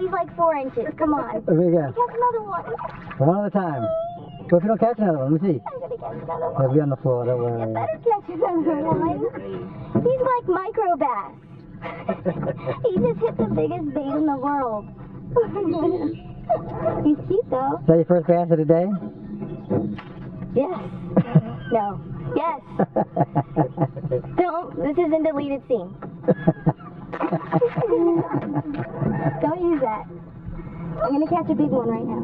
he's like 4 inches. Come on. There we go. Catch another one. One at a time. But if you don't catch another one, let me see. I'm gonna catch another one. He'll be on the floor, don't worry. You better catch another one. He's like micro bass. He just hit the biggest bait in the world. He's cute though. Is that your first bass of the day? Yes. No. Yes. Don't. This is in deleted scene. Don't use that. I'm going to catch a big one right now.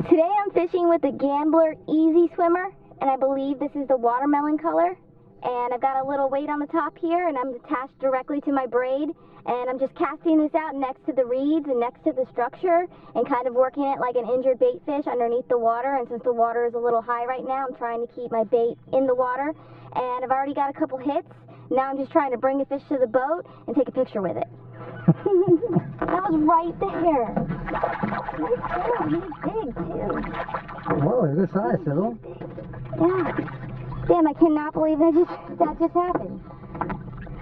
Today I'm fishing with the Gambler Easy Swimmer, and I believe this is the watermelon color. And I've got a little weight on the top here, and I'm attached directly to my braid. And I'm just casting this out next to the reeds and next to the structure and kind of working it like an injured bait fish underneath the water. And since the water is a little high right now, I'm trying to keep my bait in the water. And I've already got a couple hits. Now I'm just trying to bring the fish to the boat and take a picture with it. That was right there. He's big too. Whoa, it's a good size, Sybil. Yeah. Damn, I cannot believe that just happened.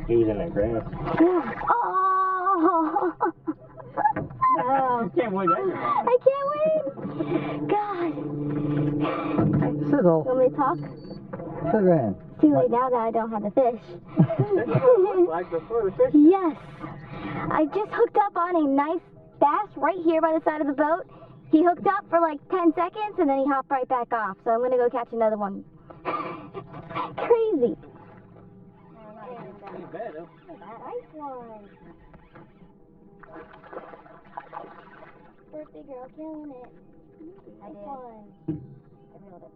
He was in that grass. Yeah. Oh! No. You can't win that. I can't win! God. Sizzle. Want me to talk? Sugar in. It's too late now that I don't have the fish. That's what it looks like before the fish. Yes. I just hooked up on a nice bass right here by the side of the boat. He hooked up for like 10 seconds and then he hopped right back off. So I'm going to go catch another one. Crazy. Ain't bad though. Nice one. Birthday girl killing it. I did. I reeled up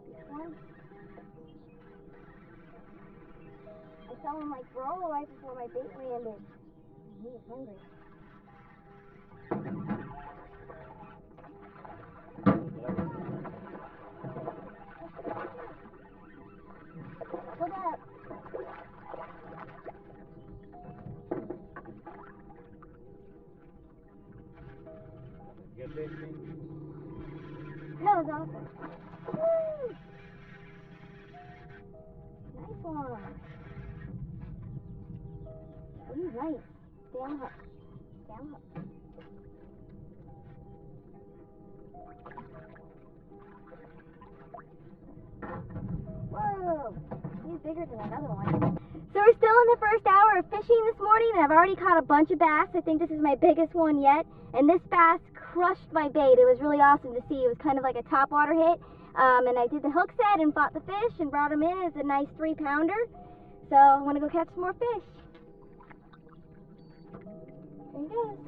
this one. I saw him like roll right before my bait landed. He was hungry. Look up. Get fish. That was awesome. Woo! Nice one. Ooh, nice. Down hook. Down hook. Whoa! He's bigger than another one. So we're still in the first hour of fishing this morning, and I've already caught a bunch of bass. I think this is my biggest one yet. And this bass crushed my bait. It was really awesome to see. It was kind of like a topwater hit. And I did the hook set and fought the fish and brought him in as a nice 3-pounder. So I'm going to go catch some more fish. There he goes.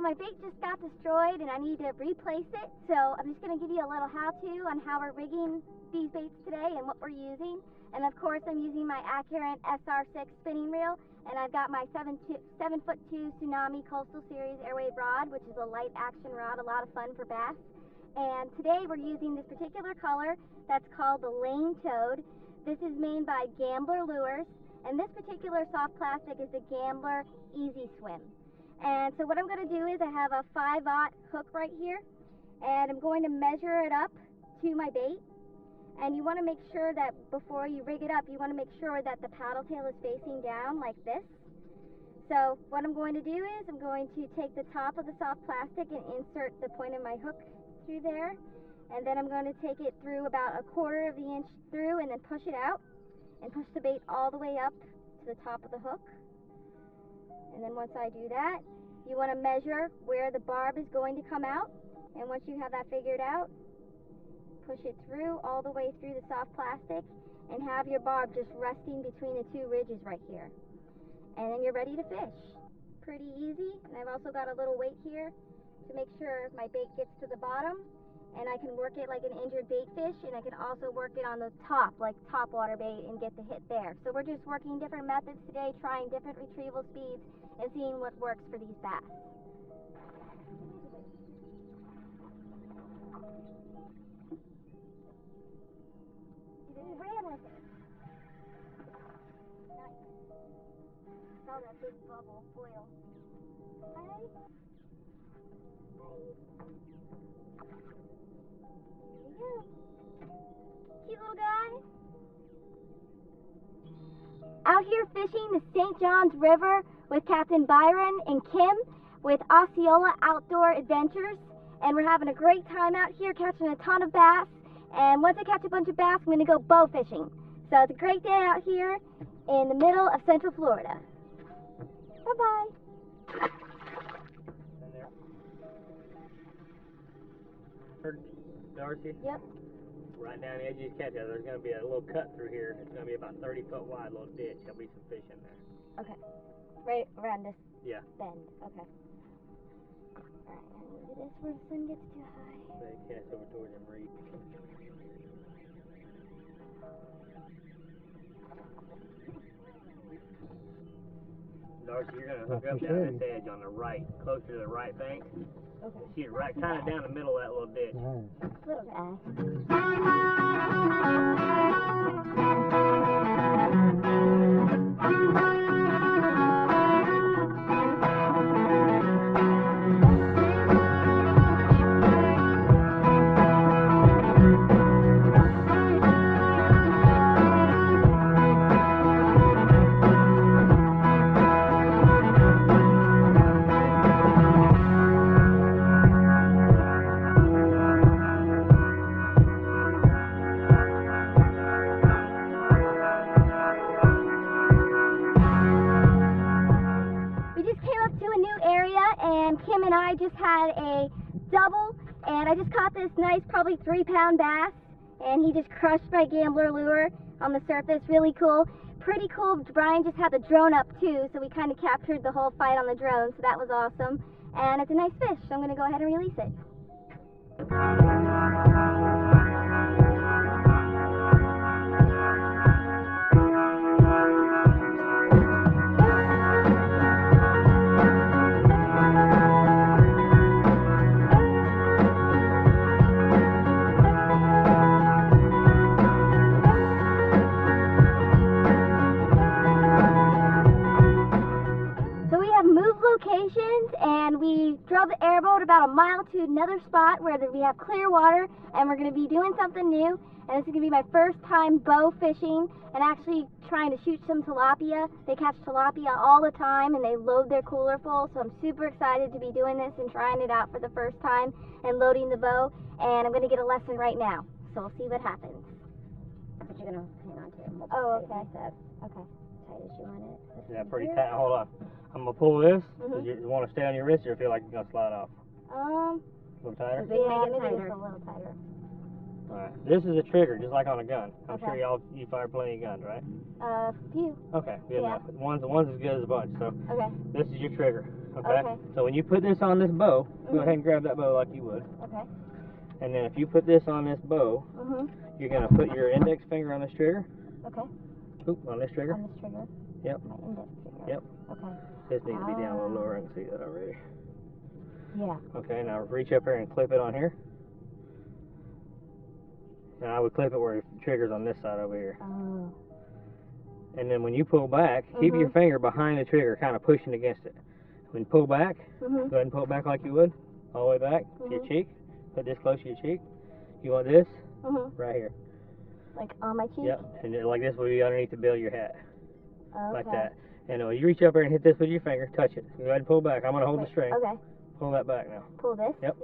My bait just got destroyed and I need to replace it, so I'm just going to give you a little how-to on how we're rigging these baits today and what we're using. And of course I'm using my Accurate SR6 spinning reel, and I've got my 7'2" Tsunami Coastal Series Airwave rod, which is a light action rod, a lot of fun for bass. And today we're using this particular color that's called the Lane Toad. This is made by Gambler Lures, and this particular soft plastic is the Gambler Easy Swim. And so what I'm going to do is I have a 5/0 hook right here, and I'm going to measure it up to my bait. And you want to make sure that before you rig it up, you want to make sure that the paddle tail is facing down like this. So what I'm going to do is I'm going to take the top of the soft plastic and insert the point of my hook through there. And then I'm going to take it through about 1/4 of the inch through and then push it out and push the bait all the way up to the top of the hook. And then once I do that, you want to measure where the barb is going to come out. And once you have that figured out, push it through all the way through the soft plastic and have your barb just resting between the 2 ridges right here. And then you're ready to fish. Pretty easy. And I've also got a little weight here to make sure my bait gets to the bottom. And I can work it like an injured bait fish, and I can also work it on the top, like top water bait, and get the hit there. So we're just working different methods today, trying different retrieval speeds, and seeing what works for these bass. He ran saw that big bubble boil. Hi. There you go. Cute little guy. Out here fishing the St. John's River with Captain Byron and Kim with Osceola Outdoor Adventures. And we're having a great time out here catching a ton of bass. And once I catch a bunch of bass, I'm going to go bow fishing. So it's a great day out here in the middle of Central Florida. Bye-bye. Darcy? Yep. Right down the edge of these catch, there's going to be a little cut through here. It's going to be about 30 foot wide, little ditch. There'll be some fish in there. Okay. Right around this Yeah. bend. Okay. Alright, I'm going to do this where the sun gets too high. So you cast over towards them reeds. Darcy, you're going to hook up down this edge on the right, closer to the right bank. Okay. Shoot right kind of down the middle of that little ditch. Nice. Little guy. Kim and I just had a double, and I just caught this nice, probably 3-pound bass, and he just crushed my gambler lure on the surface. Really cool. Pretty cool. Brian just had the drone up too, so we kind of captured the whole fight on the drone, so that was awesome. And it's a nice fish, so I'm going to go ahead and release it. And we drove the airboat about a mile to another spot where we have clear water, and we're going to be doing something new. And this is going to be my first time bow fishing and actually trying to shoot some tilapia. They catch tilapia all the time and they load their cooler full, so I'm super excited to be doing this and trying it out for the first time and loading the bow. And I'm going to get a lesson right now, so we'll see what happens. But you're going to hang on to it. Oh, okay. Okay. Tight as you want it. Yeah, pretty tight. Hold on. I'm going to pull this. You want to stay on your wrist, or feel like you're going to slide off? A little tighter? Yeah, maybe just a little tighter. Alright. This is a trigger, just like on a gun. I'm sure you fire plenty of guns, right? A few. Okay, good enough. One's as good as a bunch. So this is your trigger. Okay? So when you put this on this bow, go ahead and grab that bow like you would. Okay. And then if you put this on this bow, you're going to put your index finger on this trigger. Okay. Oop, on this trigger. On this trigger. Yep. My index finger. Yep. Okay. This needs to be down a little lower. I can see that already. Yeah. Okay, now reach up here and clip it on here. And I would clip it where the trigger's on this side over here. Oh. And then when you pull back, keep your finger behind the trigger, kind of pushing against it. When you pull back, go ahead and pull it back like you would, all the way back to your cheek. Put this close to your cheek. You want this right here. Like on my cheek? Yep. And then like this will be underneath the bill of your hat. Like that. And when you reach up there and hit this with your finger, touch it. Go ahead and pull back. I'm going to hold the string. Okay. Pull that back now. Pull this? Yep.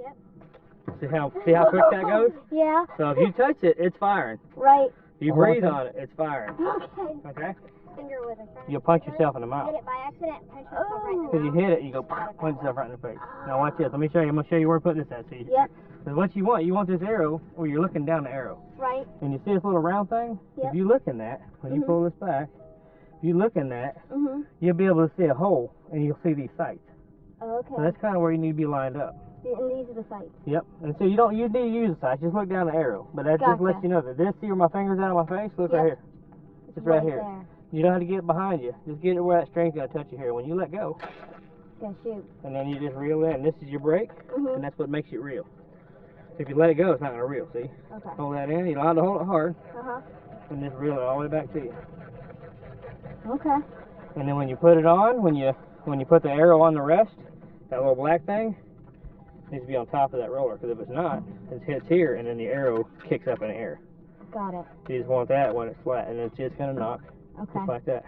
See how quick that goes? Yeah. So if you touch it, it's firing. Right. If you breathe on it, it's firing. Okay. Okay? Finger was in front. You'll punch yourself in the mouth. Hit it by accident, punch yourself right in the mouth. Because you hit it, you go punch yourself right in the face. Now watch this. Let me show you. I'm going to show you where to put this at. See? Yep. Because what you want this arrow where you're looking down the arrow. Right. And you see this little round thing? Yep. If you look in that, when you pull this back, if you look in that, you'll be able to see a hole and you'll see these sights. Okay. So that's kind of where you need to be lined up. And these are the sights. Yep. And so you don't need to use the sights. Just look down the arrow. But that just lets you know that this, see where my finger's out of my face? Look right here. It's right here. There. You don't have to get it behind you. Just get it where that string's going to touch your hair. When you let go, shoot. And then you just reel in. This is your brake, and that's what makes it reel. So if you let it go, it's not going to reel, see? Okay. Hold that in. You don't have to hold it hard. And just reel it all the way back to you. Okay. And then when you put it on, when you put the arrow on the rest, that little black thing needs to be on top of that roller, because if it's not, it hits here and then the arrow kicks up in the air. Got it. You just want that when it's flat, and it's just going to knock. Okay. Just like that.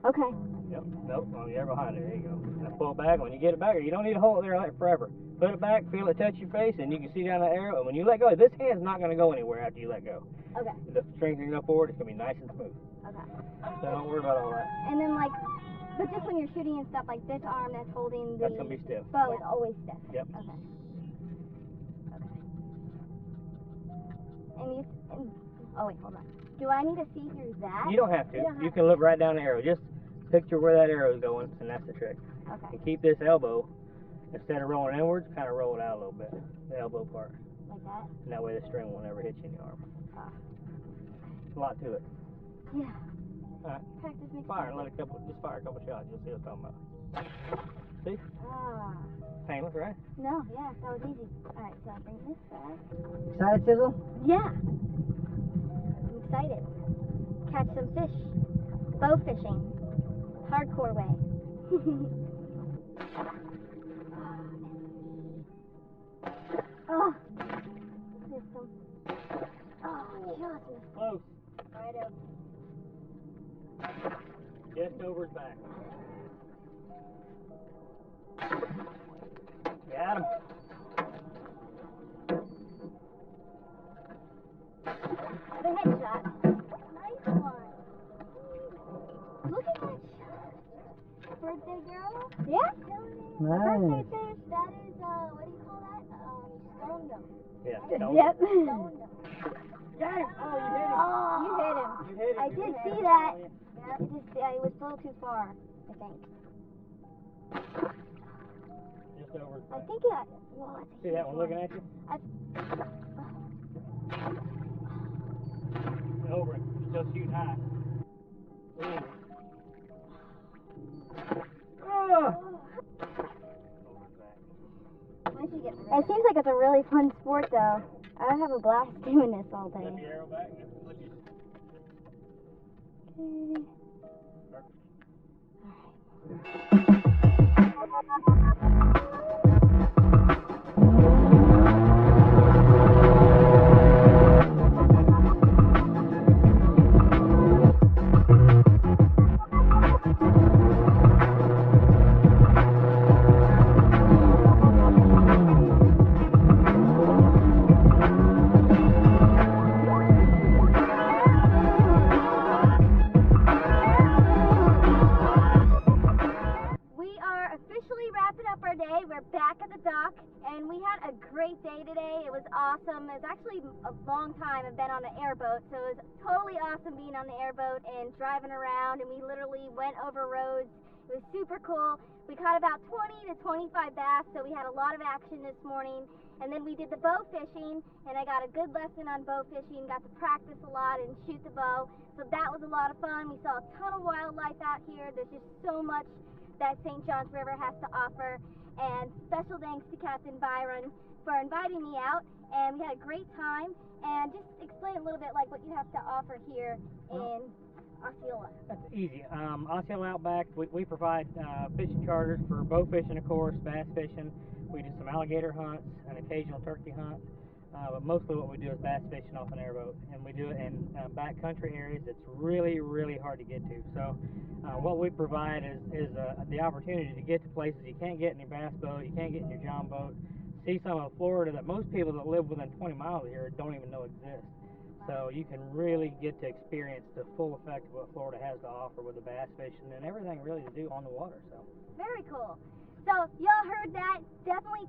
Okay. Yep. Nope. On the air behind it. There you go. Now pull it back. When you get it back, you don't need to hold it there like forever. Put it back, feel it touch your face, and you can see down the arrow. And when you let go, this hand's not going to go anywhere after you let go. Okay. The string's going to go forward. It's going to be nice and smooth. Okay. So don't worry about all that. And then like, but just when you're shooting and stuff, like this arm that's holding the That's going to be stiff. bow is always stiff. Yep. Okay. Oh wait, hold on. Do I need to see through that? You don't have to. You can look right down the arrow. Just picture where that arrow is going, and that's the trick. Okay. And keep this elbow, instead of rolling inwards, kind of roll it out a little bit, the elbow part. Like that? And that way the string will never hit you in the arm. A lot to it. Yeah. Alright. Practice makes Fire, perfect. just fire a couple shots. You'll see what I'm talking about. See? Ah. Painless, right? No, yeah, that was easy. Alright, so I bring this back. Excited, Sizzle? Yeah. I'm excited. Catch some fish. Bow fishing. Hardcore way. Oh. Missed him. Oh, just missed. Close. Right over. Just over his back. Got him. The headshot. Nice one. Look at that shot. Birthday girl? Yeah. Nice. Birthday fish. That is, what do you call that? Stone dome. Yeah. Yep. Stone dome. Got him. Oh, you hit him. Oh, you hit him. You hit him. I did see that. Yeah, it was a little too far, I think. Just over his I back. think it. Whoa, that's a See huge that one looking at you? Over it. You're still shooting high. Ooh. Oh. Over his back. It seems like it's a really fun sport, though. I have a blast doing this all day. Flip your arrow back and flip your... Okay. We're back at the dock, and we had a great day today. It was awesome. It was actually a long time I've been on an airboat, so it was totally awesome being on the airboat and driving around, and we literally went over roads. It was super cool. We caught about 20 to 25 bass, so we had a lot of action this morning. And then we did the bow fishing, and I got a good lesson on bow fishing, got to practice a lot and shoot the bow. So that was a lot of fun. We saw a ton of wildlife out here. There's just so much that St. Johns River has to offer. And special thanks to Captain Byron for inviting me out, and we had a great time. And just explain a little bit like what you have to offer here in Osceola. That's easy. Osceola Outback, we provide fishing charters for bow fishing, of course, bass fishing. We do some alligator hunts, an occasional turkey hunt, but mostly what we do is bass fishing off an airboat, and we do it in backcountry areas. It's really, really hard to get to. So what we provide is the opportunity to get to places you can't get in your bass boat, you can't get in your john boat, see some of Florida that most people that live within 20 miles of here don't even know exist. So you can really get to experience the full effect of what Florida has to offer with the bass fishing and everything really to do on the water. So very cool. So y'all heard that. Definitely